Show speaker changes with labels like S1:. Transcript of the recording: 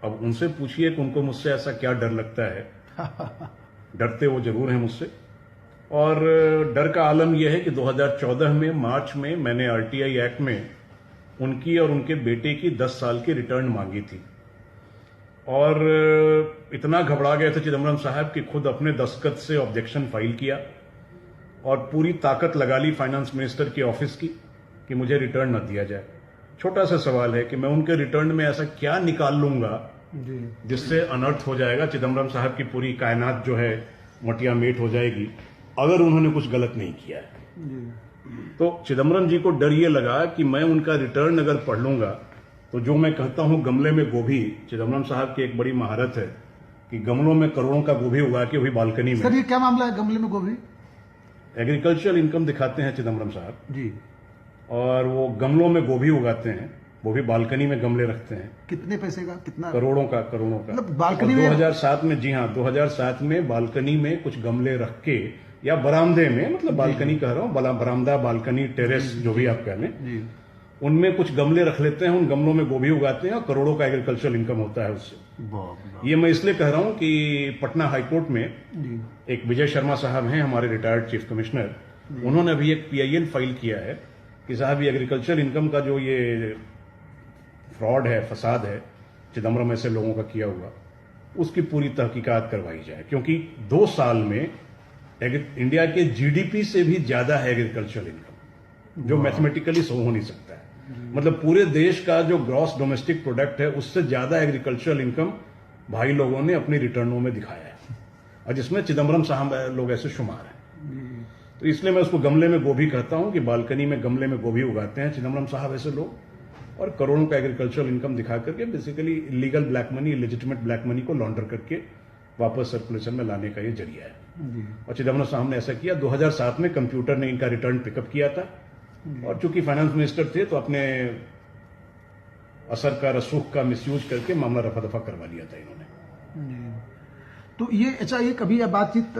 S1: अब उनसे पूछिए कि उनको मुझसे ऐसा क्या डर लगता है। डरते वो जरूर हैं मुझसे। और डर का आलम यह है कि 2014 में मार्च में मैंने आरटीआई एक्ट में उनकी और उनके बेटे की 10 साल की रिटर्न मांगी थी, और इतना घबरा गए थे चिदम्बरम साहब कि खुद अपने दस्तखत से ऑब्जेक्शन फाइल किया और पूरी ताकत लगा ली फाइनेंस मिनिस्टर के ऑफिस की कि मुझे रिटर्न न दिया जाए। छोटा सा सवाल है कि मैं उनके रिटर्न में ऐसा क्या निकाल लूंगा जिससे अनर्थ हो जाएगा, चिदम्बरम साहब की पूरी कायनात जो है मटिया मेट हो जाएगी अगर उन्होंने कुछ गलत नहीं किया है। तो चिदम्बरम जी को डर ये लगा कि मैं उनका रिटर्न अगर पढ़ लूंगा तो जो मैं कहता हूं गमले में गोभी, चिदम्बरम साहब की एक बड़ी महारत है कि गमलों में करोड़ों का गोभी उगा के वही बालकनी में।
S2: सर ये क्या मामला है गमले में गोभी?
S1: एग्रीकल्चरल इनकम दिखाते हैं चिदम्बरम साहब
S2: जी,
S1: और वो गमलों में गोभी उगाते हैं, वो भी बालकनी में गमले रखते हैं।
S2: कितने पैसे का? कितना?
S1: करोड़ों का
S2: मतलब बालकनी में
S1: 2007 में, जी हाँ, 2007 में बालकनी में कुछ गमले रख के, या बरामदे में, मतलब बालकनी कह रहा हूँ, बरामदा, बालकनी, टेरेस, जो भी आप कह लें, उनमें कुछ गमले रख लेते हैं, उन गमलों में गोभी उगाते हैं और करोड़ों का एग्रीकल्चरल इनकम होता है उससे। ये मैं इसलिए कह रहा हूं कि पटना हाईकोर्ट में एक विजय शर्मा साहब हैं, हमारे रिटायर्ड चीफ कमिश्नर, उन्होंने अभी एक PIL फाइल किया है कि साहब ये एग्रीकल्चरल इनकम का जो ये फ्रॉड है, फसाद है, चिदम्बरम ऐसे लोगों का किया हुआ, उसकी पूरी तहकीकात करवाई जाए, क्योंकि 2 साल में इंडिया के GDP से भी ज्यादा है एग्रीकल्चरल इनकम, जो मैथमेटिकली सो हो नहीं सकता है। मतलब पूरे देश का जो ग्रॉस डोमेस्टिक प्रोडक्ट है उससे ज्यादा एग्रीकल्चरल इनकम भाई लोगों ने अपनी रिटर्नों में दिखाया है, और जिसमें चिदम्बरम साहब लोग ऐसे शुमार हैं। तो इसलिए मैं उसको गमले में गोभी कहता हूं कि बालकनी में गमले में गोभी उगाते हैं चिदम्बरम साहब ऐसे लोग, और करोड़ों का एग्रीकल्चरल इनकम दिखा करके basically illegal black money, illegitimate black money को लॉन्डर करके वापस सर्कुलेशन में लाने का ये जरिया है। और चिदम्बरम साहब ने ऐसा किया। 2007 में कंप्यूटर ने इनका रिटर्न पिकअप किया था, और चूंकि फाइनेंस मिनिस्टर थे तो अपने असर का, रसूख का मिसयूज करके मामला रफा दफा करवा लिया था इन्होंने।
S2: तो ये अच्छा, ये कभी बातचीत